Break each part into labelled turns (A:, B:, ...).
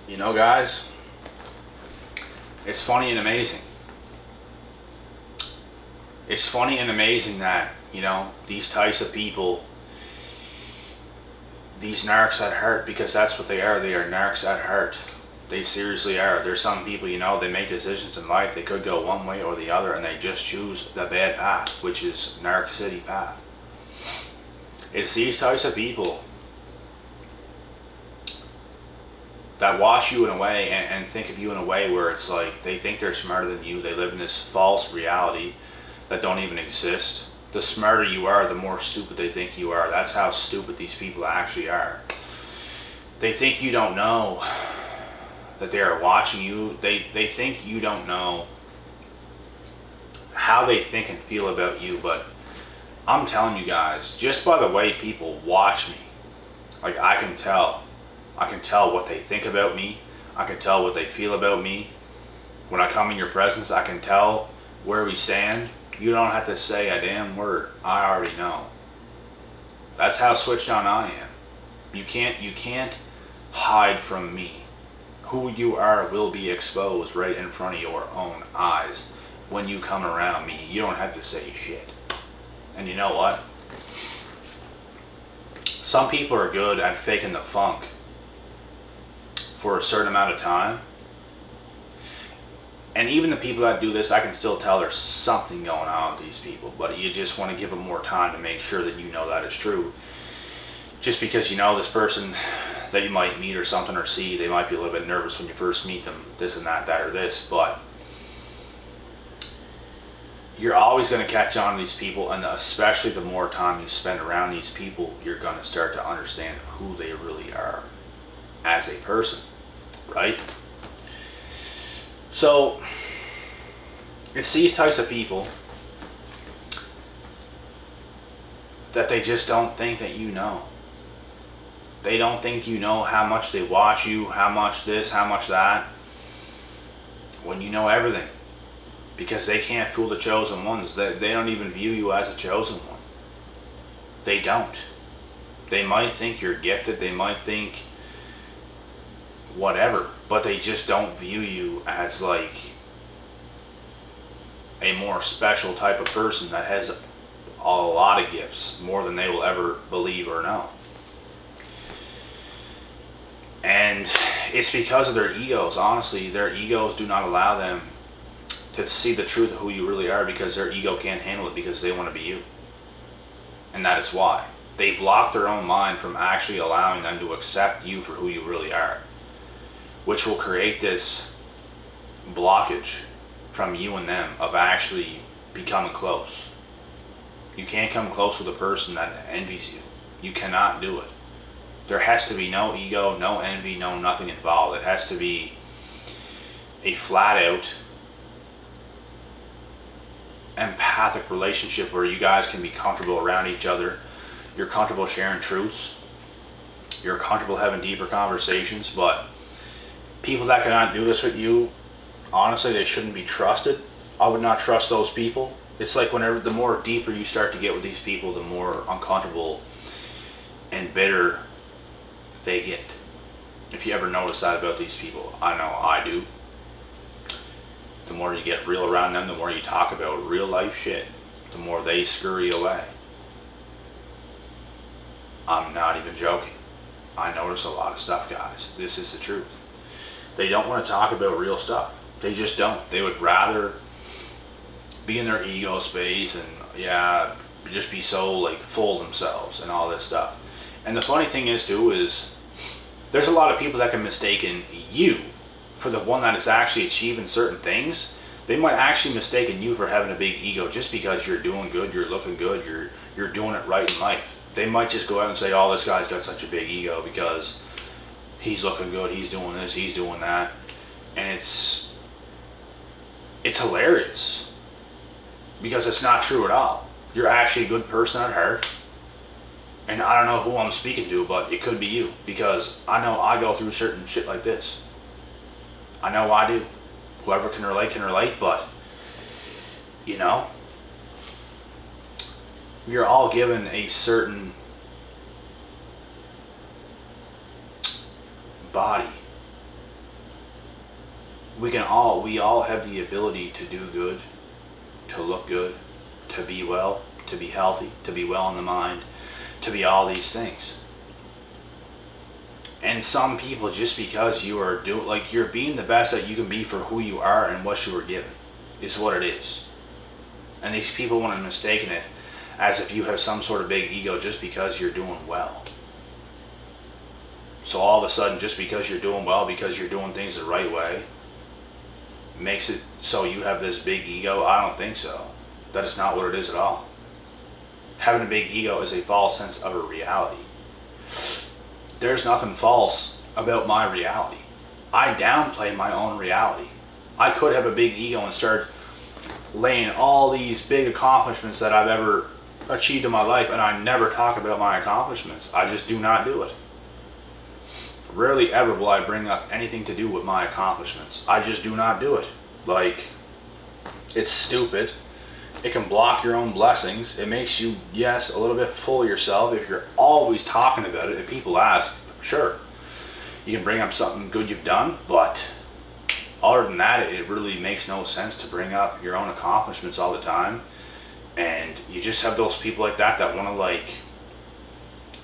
A: You know, guys, it's funny and amazing. It's funny and amazing that, these types of people, these narcs at heart, because that's what they are narcs at heart. They seriously are. There's some people, they make decisions in life. They could go one way or the other, and they just choose the bad path, which is narc city path. It's these types of people that watch you in a way and think of you in a way where it's like they think they're smarter than you. They live in this false reality that don't even exist. The smarter you are, the more stupid they think you are. That's how stupid these people actually are. They think you don't know that they are watching you. They think you don't know how they think and feel about you. But I'm telling you guys, just by the way people watch me, like I can tell what they think about me. I can tell what they feel about me. When I come in your presence, I can tell where we stand. You don't have to say a damn word. I already know. That's how switched on I am. You can't hide from me. Who you are will be exposed right in front of your own eyes when you come around me. You don't have to say shit. And you know what? Some people are good at faking the funk for a certain amount of time. And even the people that do this, I can still tell there's something going on with these people. But you just want to give them more time to make sure that you know that is true. Just because this person that you might meet or something or see, they might be a little bit nervous when you first meet them, this and that or this. But you're always going to catch on to these people, and especially the more time you spend around these people, you're going to start to understand who they really are as a person, right? So it's these types of people that they just don't think that you know. They don't think you know how much they watch you, how much this, how much that, when you know everything. Because they can't fool the chosen ones. They don't even view you as a chosen one. They don't. They might think you're gifted, they might think whatever, but they just don't view you as like a more special type of person that has a lot of gifts, more than they will ever believe or know. And it's because of their egos. Honestly, their egos do not allow them to see the truth of who you really are, because their ego can't handle it, because they want to be you. And that is why they block their own mind from actually allowing them to accept you for who you really are, which will create this blockage from you and them of actually becoming close. You can't come close with a person that envies you. You cannot do it. There has to be no ego, no envy, no nothing involved. It has to be a flat out empathic relationship where you guys can be comfortable around each other. You're comfortable sharing truths. You're comfortable having deeper conversations. But people that cannot do this with you, honestly, they shouldn't be trusted. I would not trust those people. It's like whenever, the more deeper you start to get with these people, the more uncomfortable and bitter they get. If you ever notice that about these people, I know I do. The more you get real around them, the more you talk about real life shit, the more they scurry away. I'm not even joking. I notice a lot of stuff, guys. This is the truth. They don't want to talk about real stuff. They just don't. They would rather be in their ego space and just be so like full of themselves and all this stuff. And the funny thing is too is there's a lot of people that can mistaken you for the one that is actually achieving certain things. They might actually mistaken you for having a big ego just because you're doing good, you're looking good, you're doing it right in life. They might just go out and say, oh, this guy's got such a big ego because he's looking good, he's doing this, he's doing that. And it's hilarious because it's not true at all. You're actually a good person at heart. And I don't know who I'm speaking to, but it could be you, because I know I go through certain shit like this. I know I do. Whoever can relate, but we're all given a certain body we all have the ability to do good, to look good, to be well, to be healthy, to be well in the mind, to be all these things. And some people, just because you are you're being the best that you can be for who you are and what you were given, is what it is. And these people want to mistake it as if you have some sort of big ego just because you're doing well. So all of a sudden, just because you're doing well, because you're doing things the right way, makes it so you have this big ego? I don't think so. That is not what it is at all. Having a big ego is a false sense of a reality. There's nothing false about my reality. I downplay my own reality. I could have a big ego and start laying all these big accomplishments that I've ever achieved in my life, and I never talk about my accomplishments. I just do not do it. Rarely ever will I bring up anything to do with my accomplishments. I just do not do it. Like, it's stupid. It can block your own blessings. It makes you, yes, a little bit full of yourself. If you're always talking about it, if people ask, sure, you can bring up something good you've done, but other than that, it really makes no sense to bring up your own accomplishments all the time. And you just have those people like that want to like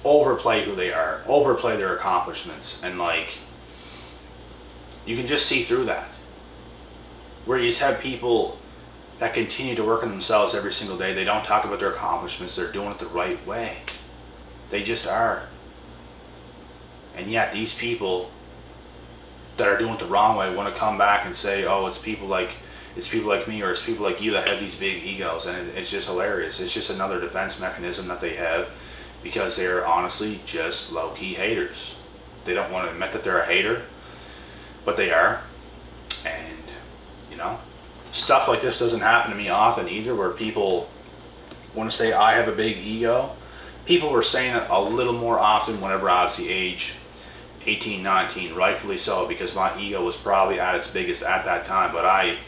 A: overplay who they are, overplay their accomplishments, and like, you can just see through that. Where you just have people that continue to work on themselves every single day. They don't talk about their accomplishments. They're doing it the right way. They just are. And yet these people that are doing it the wrong way want to come back and say, oh, it's people like me, or it's people like you that have these big egos. And it's just hilarious. It's just another defense mechanism that they have, because they're honestly just low-key haters. They don't want to admit that they're a hater, but they are. And, you know, stuff like this doesn't happen to me often either, where people want to say I have a big ego. People were saying it a little more often whenever I was the age 18, 19, rightfully so, because my ego was probably at its biggest at that time, but I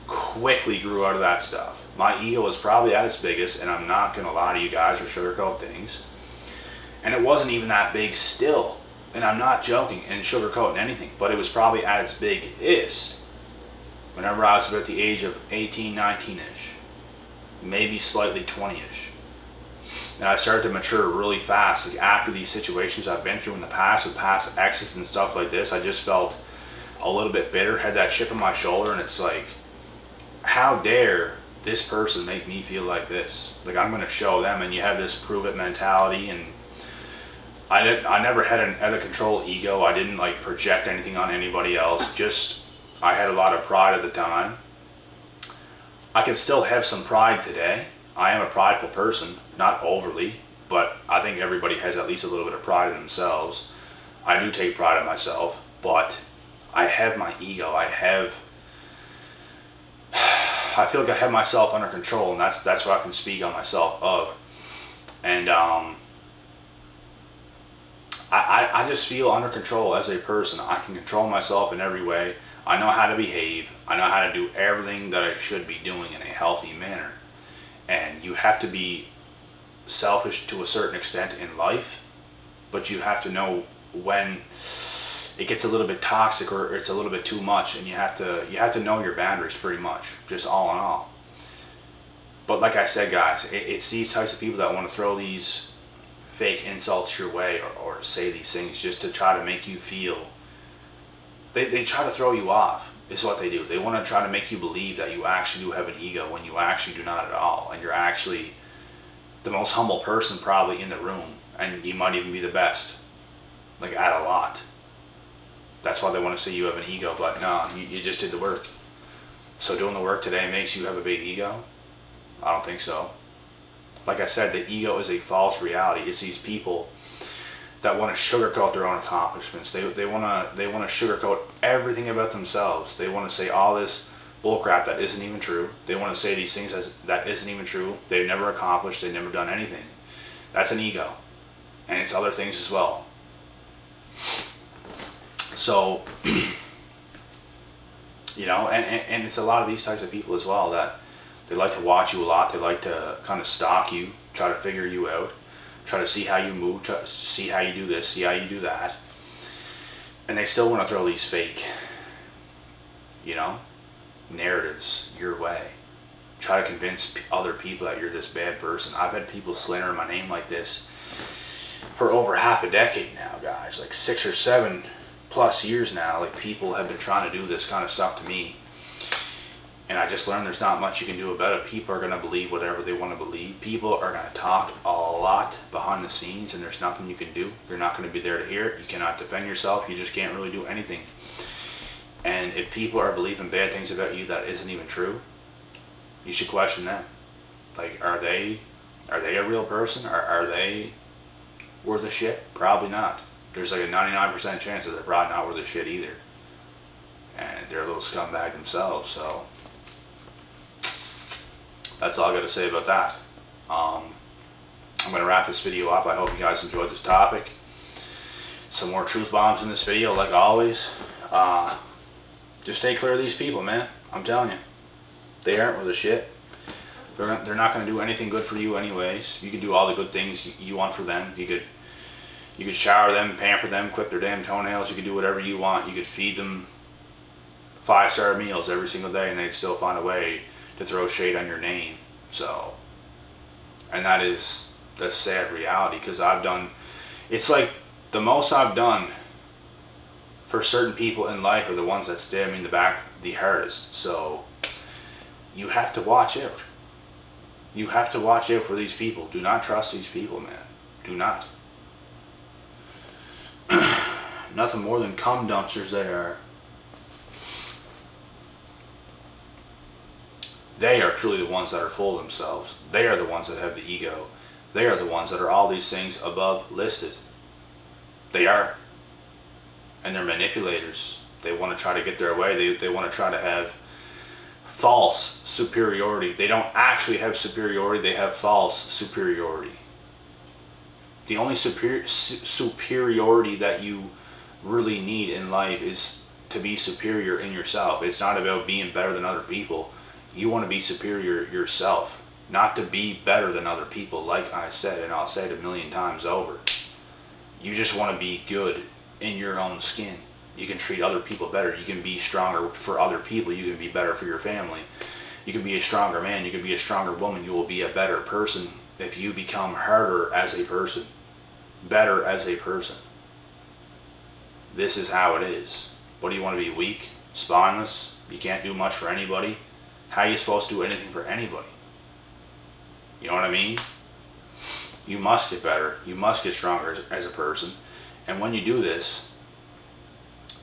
A: quickly grew out of that stuff. My ego was probably at its biggest, and I'm not going to lie to you guys or sugarcoat things. And it wasn't even that big still. And I'm not joking and sugarcoating anything, but it was probably at its biggest whenever I was about the age of 18, 19-ish. Maybe slightly 20-ish. And I started to mature really fast. Like, after these situations I've been through in the past with past exes and stuff like this, I just felt a little bit bitter, had that chip on my shoulder, and it's like, how dare this person make me feel like this? Like, I'm going to show them. And you have this prove it mentality, and I never had an out of control ego. I didn't like project anything on anybody else. Just, I had a lot of pride at the time. I can still have some pride today. I am a prideful person, not overly, but I think everybody has at least a little bit of pride in themselves. I do take pride in myself, but I have my ego. I feel like I have myself under control, and that's what I can speak on myself of. And I just feel under control as a person. I can control myself in every way. I know how to behave. I know how to do everything that I should be doing in a healthy manner. And you have to be selfish to a certain extent in life, but you have to know when it gets a little bit toxic or it's a little bit too much, and you have to know your boundaries pretty much, just all in all. But like I said, guys, it's these types of people that want to throw these fake insults your way, or say these things just to try to make you feel, they try to throw you off, is what they do. They want to try to make you believe that you actually do have an ego when you actually do not at all, and you're actually the most humble person probably in the room, and you might even be the best, like at a lot. That's why they want to say you have an ego, but no, you just did the work. So doing the work today makes you have a big ego? I don't think so. Like I said, the ego is a false reality. It's these people that want to sugarcoat their own accomplishments. They want to sugarcoat everything about themselves. They want to say all this bullcrap that isn't even true. They want to say these things that isn't even true. They've never accomplished. They've never done anything. That's an ego, and it's other things as well. So, you know, and it's a lot of these types of people as well that they like to watch you a lot. They like to kind of stalk you, try to figure you out, try to see how you move, try to see how you do this, see how you do that. And they still want to throw these fake, you know, narratives your way. Try to convince other people that you're this bad person. I've had people slander my name like this for over half a decade now, guys. Like 6 or 7 plus years now. Like, people have been trying to do this kind of stuff to me. And I just learned there's not much you can do about it. People are going to believe whatever they want to believe. People are going to talk a lot behind the scenes, and there's nothing you can do. You're not going to be there to hear it. You cannot defend yourself. You just can't really do anything. And if people are believing bad things about you that isn't even true, you should question them. Like, are they a real person? Are they worth a shit? Probably not. There's like a 99% chance that they're probably not worth a shit either. And they're a little scumbag themselves, so that's all I got to say about that. I'm going to wrap this video up. I hope you guys enjoyed this topic. Some more truth bombs in this video, like always. Just stay clear of these people, man. I'm telling you. They aren't worth a shit. They're not going to do anything good for you anyways. You can do all the good things you want for them. You could shower them, pamper them, clip their damn toenails. You could do whatever you want. You could feed them 5-star meals every single day, and they'd still find a way to throw shade on your name. So, and that's sad reality, because it's like the most I've done for certain people in life are the ones that stab me in the back the hardest. So you have to watch out. You have to watch out for these people. Do not trust these people, man. Do not. Nothing more than cum dumpsters they are. They are truly the ones that are full of themselves. They are the ones that have the ego. They are the ones that are all these things above listed. They are. And they're manipulators. They want to try to get their way. They want to try to have false superiority. They don't actually have superiority. They have false superiority. The only superiority that you really need in life is to be superior in yourself. It's not about being better than other people. You want to be superior yourself, not to be better than other people, like I said, and I'll say it 1,000,000 times over. You just want to be good in your own skin. You can treat other people better. You can be stronger for other people. You can be better for your family. You can be a stronger man. You can be a stronger woman. You will be a better person if you become harder as a person, better as a person. This is how it is. What do you want to be, weak, spineless? You can't do much for anybody? How are you supposed to do anything for anybody? You know what I mean? You must get better. You must get stronger as a person. And when you do this,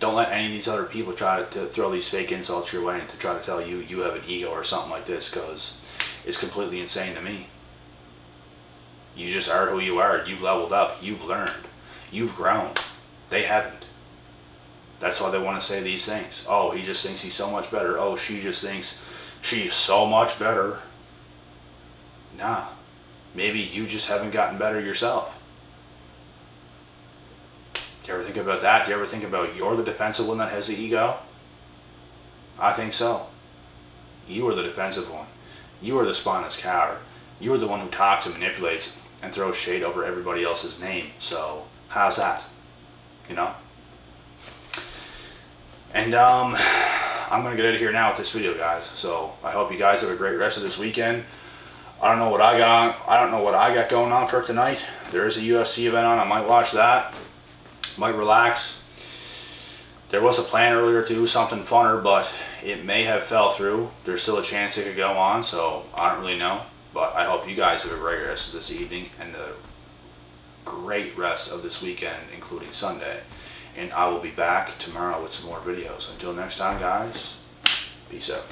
A: don't let any of these other people try to throw these fake insults your way and to try to tell you you have an ego or something like this, because it's completely insane to me. You just are who you are. You've leveled up. You've learned. You've grown. They haven't. That's why they want to say these things. Oh, he just thinks he's so much better. Oh, she just thinks she's so much better. Nah. Maybe you just haven't gotten better yourself. Do you ever think about that? Do you ever think about you're the defensive one that has the ego? I think so. You are the defensive one. You are the spineless coward. You are the one who talks and manipulates and throws shade over everybody else's name. So, how's that? You know? And I'm going to get out of here now with this video, guys. So, I hope you guys have a great rest of this weekend. I don't know what I got going on for tonight. There is a UFC event on. I might watch that. Might relax. There was a plan earlier to do something funner, but it may have fell through. There's still a chance it could go on, so I don't really know. But I hope you guys have a great rest of this evening and a great rest of this weekend, including Sunday. And I will be back tomorrow with some more videos. Until next time, guys, peace out.